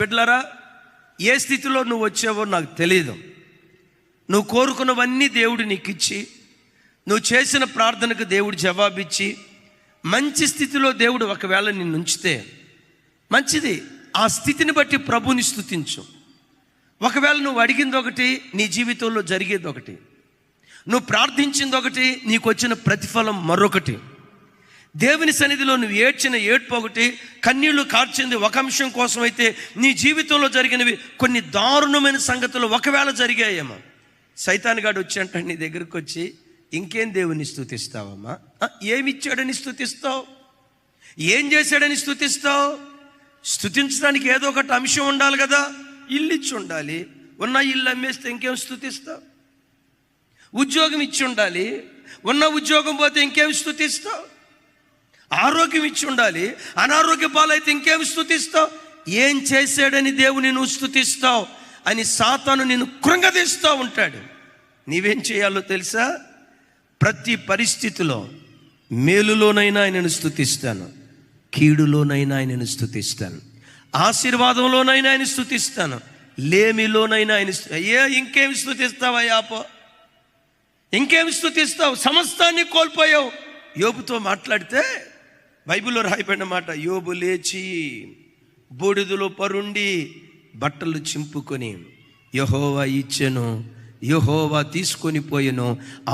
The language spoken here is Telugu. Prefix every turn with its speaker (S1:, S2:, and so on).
S1: బిడ్డలారా, ఏ స్థితిలో నువ్వు వచ్చావో నాకు తెలియదు. నువ్వు కోరుకున్నవన్నీ దేవుడు నీకు ఇచ్చి, నువ్వు చేసిన ప్రార్థనకు దేవుడు జవాబిచ్చి, మంచి స్థితిలో దేవుడు ఒకవేళ నిన్ను ఉంచితే మంచిది. ఆ స్థితిని బట్టి ప్రభుని స్తుతించు. ఒకవేళ నువ్వు అడిగింది ఒకటి, నీ జీవితంలో జరిగేది ఒకటి. నువ్వు ప్రార్థించింది ఒకటి, నీకు వచ్చిన ప్రతిఫలం మరొకటి. దేవుని సన్నిధిలో నువ్వు ఏడ్చిన ఏడ్పు ఒకటి, కన్నీళ్లు కార్చింది ఒక అంశం కోసం అయితే, నీ జీవితంలో జరిగినవి కొన్ని దారుణమైన సంగతులు ఒకవేళ జరిగాయేమో. సైతానుగాడు వచ్చి అంటాడు నీ దగ్గరకు వచ్చి, ఇంకేం దేవుని స్తుతిస్తావమ్మా? ఏమిచ్చాడని స్తుతిస్తావు? ఏం చేశాడని స్తుతిస్తావు? స్తుతించడానికి ఏదో ఒకటి అంశం ఉండాలి కదా. ఇల్లు ఇచ్చి ఉండాలి, ఉన్న ఇల్లు అమ్మేస్తే ఇంకేం స్తుతిస్తావు? ఉద్యోగం ఇచ్చి ఉండాలి, ఉన్న ఉద్యోగం పోతే ఇంకేం స్తుతిస్తావు? ఆరోగ్యం ఇచ్చి ఉండాలి, అనారోగ్య పాలైతే ఇంకేం స్తుతిస్తావు? ఏం చేశాడని దేవుని నువ్వు స్తుతిస్తావు అని సాతాను నిన్ను కృంగదీస్తూ ఉంటాడు. నీవేం చేయాలో తెలుసా? ప్రతి పరిస్థితిలో మేలులోనైనా ఆయనను స్తుతిస్తాను, కీడులోనైనా ఆయనను స్తుతిస్తాను, ఆశీర్వాదంలోనైనా ఆయన స్తుతిస్తాను, లేమిలోనైనా ఆయన. ఇంకేం స్తుతిస్తావయ్యాపో? ఇంకేం స్తుతిస్తావు? సమస్తాన్ని కోల్పోయావు. యోబుతో మాట్లాడితే బైబిల్లో రాయబడిన మాట, యోబు లేచి బూడిదలో పరుండి బట్టలు చింపుకొని, యెహోవా ఇచ్చెను, యెహోవా తీసుకొని పోయెను,